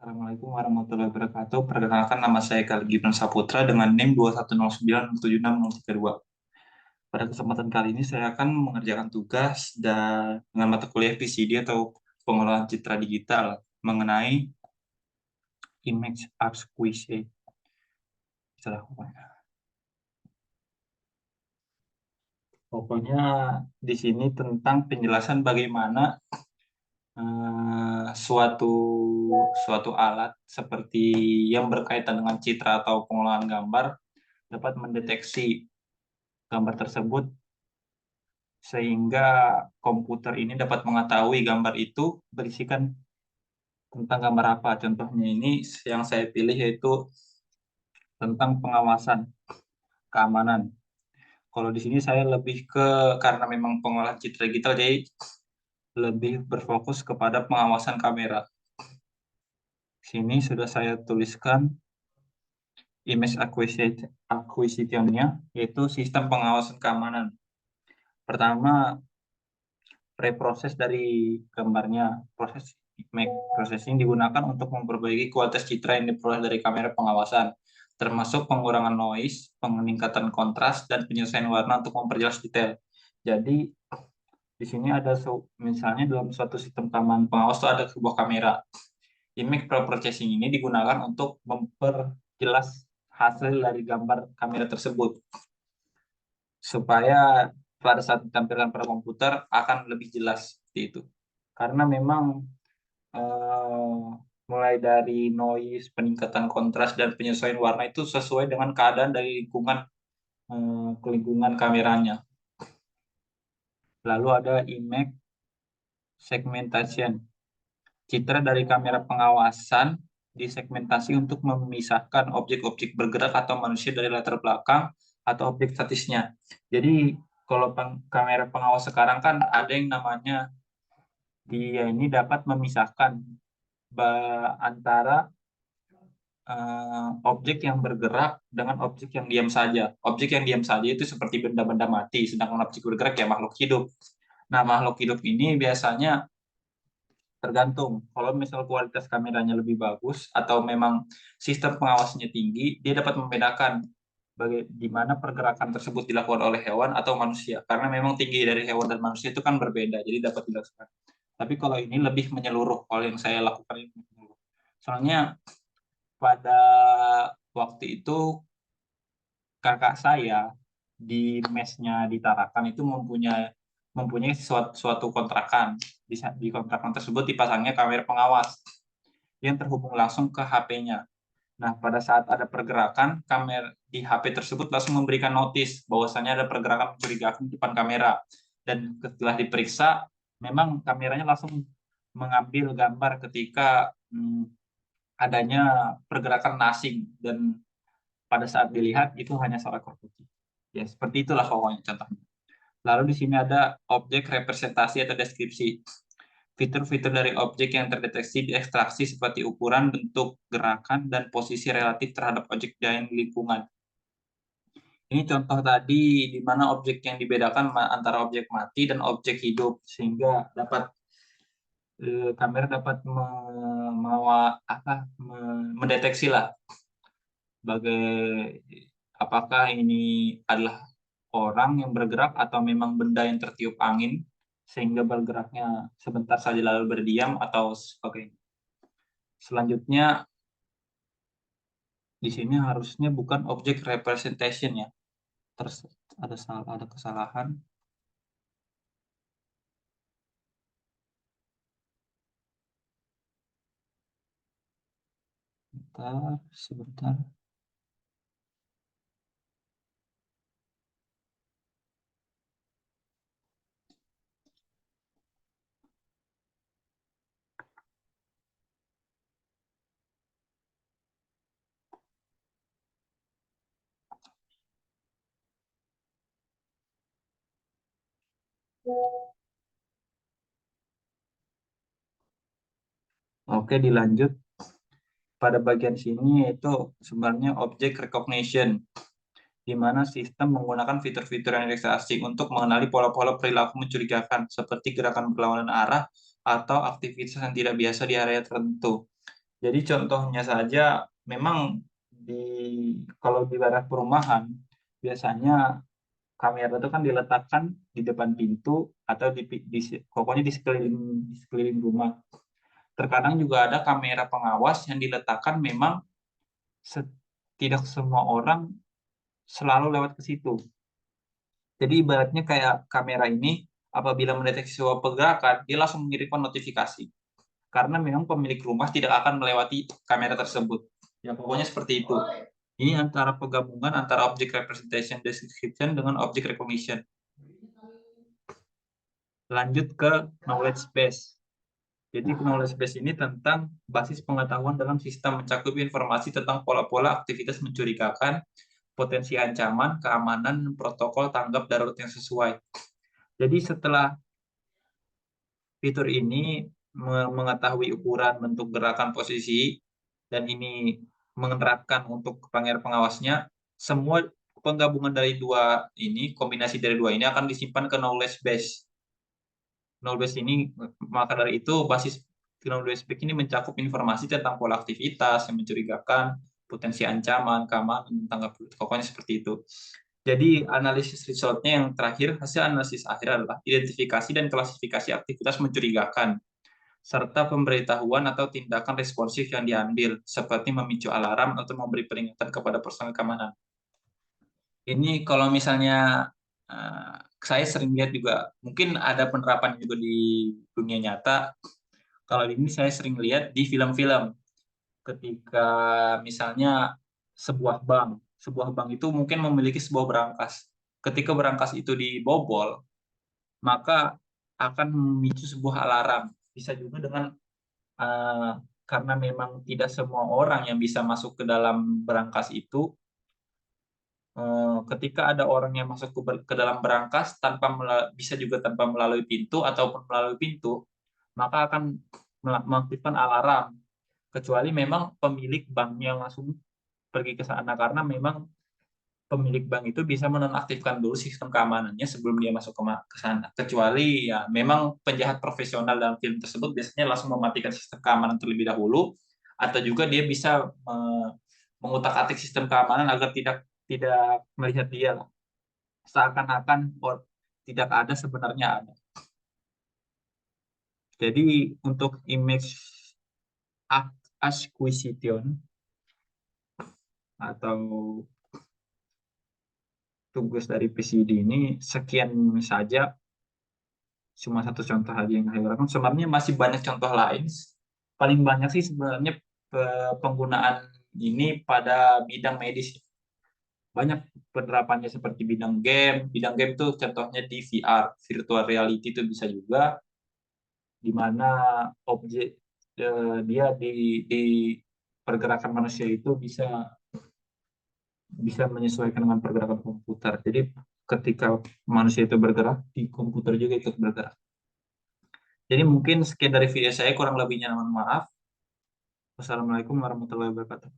Assalamualaikum warahmatullahi wabarakatuh. Perkenalkan nama saya Khalid Gibran Saputra dengan NIM 210967632. Pada kesempatan kali ini saya akan mengerjakan tugas dengan mata kuliah PCD atau pengelolaan citra digital mengenai image acquisition. Pokoknya di sini tentang penjelasan bagaimana suatu suatu alat seperti yang berkaitan dengan citra atau pengolahan gambar dapat mendeteksi gambar tersebut sehingga komputer ini dapat mengetahui gambar itu berisikan tentang gambar apa. Contohnya ini yang saya pilih yaitu tentang pengawasan keamanan. Kalau di sini saya lebih karena memang pengolahan citra digital, jadi lebih berfokus kepada pengawasan kamera. Sini sudah saya tuliskan image acquisition-nya, yaitu sistem pengawasan keamanan. Pertama, preproses dari gambarnya. Proses image processing digunakan untuk memperbaiki kualitas citra yang diperoleh dari kamera pengawasan, termasuk pengurangan noise, peningkatan kontras, dan penyelesaian warna untuk memperjelas detail. Jadi di sini ada misalnya dalam suatu sistem keamanan pengawas itu ada sebuah kamera. Image processing ini digunakan untuk memperjelas hasil dari gambar kamera tersebut supaya pada saat ditampilkan pada komputer akan lebih jelas seperti itu. Karena memang eh, mulai dari noise, peningkatan kontras dan penyesuaian warna itu sesuai dengan keadaan dari lingkungan kameranya. Lalu ada image segmentation. Citra dari kamera pengawasan disegmentasi untuk memisahkan objek-objek bergerak atau manusia dari latar belakang atau objek statisnya. Jadi kalau kamera pengawas sekarang kan ada yang namanya dia ini dapat memisahkan antara objek yang bergerak dengan objek yang diam saja. Objek yang diam saja itu seperti benda-benda mati, sedangkan objek bergerak ya makhluk hidup. Nah, makhluk hidup ini biasanya tergantung. Kalau misal kualitas kameranya lebih bagus atau memang sistem pengawasnya tinggi, dia dapat membedakan di mana pergerakan tersebut dilakukan oleh hewan atau manusia. Karena memang tinggi dari hewan dan manusia itu kan berbeda, jadi dapat dilakukan. Tapi kalau ini lebih menyeluruh, kalau yang saya lakukan ini menyeluruh. Soalnya pada waktu itu kakak saya di mesnya di Tarakan itu mempunyai suatu kontrakan. Di kontrakan tersebut dipasangnya kamera pengawas yang terhubung langsung ke HP-nya. Nah, pada saat ada pergerakan, kamera di HP tersebut langsung memberikan notis bahwasanya ada pergerakan mencurigakan di depan kamera. Dan setelah diperiksa, memang kameranya langsung mengambil gambar ketika adanya pergerakan asing dan pada saat dilihat itu hanya seekor kucing. Ya, seperti itulah pokoknya contohnya. Lalu di sini ada objek representasi atau deskripsi. Fitur-fitur dari objek yang terdeteksi diekstraksi seperti ukuran, bentuk, gerakan, dan posisi relatif terhadap objek dalam lingkungan. Ini contoh tadi di mana objek yang dibedakan antara objek mati dan objek hidup, sehingga kamera dapat mendeteksi lah apakah ini adalah orang yang bergerak atau memang benda yang tertiup angin sehingga bergeraknya sebentar saja lalu berdiam atau sebagainya. Selanjutnya di sini harusnya bukan object representation ya. Terus ada kesalahan. Sebentar. Oke, dilanjut. Pada bagian sini yaitu sebenarnya object recognition, di mana sistem menggunakan fitur-fitur yang asing untuk mengenali pola-pola perilaku mencurigakan, seperti gerakan berlawanan arah atau aktivitas yang tidak biasa di area tertentu. Jadi contohnya saja, memang kalau di daerah perumahan, biasanya kamera itu kan diletakkan di depan pintu atau pokoknya di sekeliling rumah. Terkadang juga ada kamera pengawas yang diletakkan memang tidak semua orang selalu lewat ke situ. Jadi ibaratnya kayak kamera ini apabila mendeteksi sebuah pergerakan, dia langsung mengirimkan notifikasi. Karena memang pemilik rumah tidak akan melewati kamera tersebut. Ya pokoknya seperti itu. Ini antara penggabungan antara object representation description dengan object recognition. Lanjut ke knowledge base. Jadi knowledge base ini tentang basis pengetahuan dalam sistem, mencakup informasi tentang pola-pola aktivitas mencurigakan, potensi ancaman, keamanan, protokol tanggap darurat yang sesuai. Jadi setelah fitur ini mengetahui ukuran, bentuk, gerakan, posisi, dan ini menerapkan untuk pangeran pengawasnya, semua penggabungan dari dua ini, kombinasi dari dua ini akan disimpan ke knowledge base. Knowledge ini, maka dari itu basis knowledge base ini mencakup informasi tentang pola aktivitas yang mencurigakan, potensi ancaman, keamanan, tanggap pokoknya seperti itu. Jadi analisis resultnya yang terakhir, hasil analisis akhir adalah identifikasi dan klasifikasi aktivitas mencurigakan, serta pemberitahuan atau tindakan responsif yang diambil, seperti memicu alarm atau memberi peringatan kepada personel keamanan. Ini kalau misalnya saya sering lihat juga, mungkin ada penerapan juga di dunia nyata. Kalau ini saya sering lihat di film-film, ketika misalnya sebuah bank itu mungkin memiliki sebuah berangkas. Ketika berangkas itu dibobol, maka akan memicu sebuah alarm. Bisa juga dengan karena memang tidak semua orang yang bisa masuk ke dalam berangkas itu. Ketika ada orang yang masuk ke dalam berangkas bisa juga tanpa melalui pintu ataupun melalui pintu, maka akan mengaktifkan alarm. Kecuali memang pemilik banknya langsung pergi ke sana, karena memang pemilik bank itu bisa menonaktifkan dulu sistem keamanannya sebelum dia masuk ke sana. Kecuali ya memang penjahat profesional dalam film tersebut biasanya langsung mematikan sistem keamanan terlebih dahulu, atau juga dia bisa mengutak-atik sistem keamanan agar tidak tidak melihat dia lah. Seakan-akan tidak ada, sebenarnya ada. Jadi untuk image acquisition atau tugas dari PCD ini sekian saja, cuma satu contoh aja yang saya lakukan. Sebenarnya masih banyak contoh lain. Paling banyak sih sebenarnya penggunaan ini pada bidang medis. Banyak penerapannya seperti bidang game. Bidang game itu contohnya di VR, virtual reality itu bisa juga, di mana objek dia di pergerakan manusia itu bisa bisa menyesuaikan dengan pergerakan komputer. Jadi ketika manusia itu bergerak, di komputer juga ikut bergerak. Jadi mungkin sekian dari video saya, kurang lebihnya mohon maaf. Wassalamualaikum warahmatullahi wabarakatuh.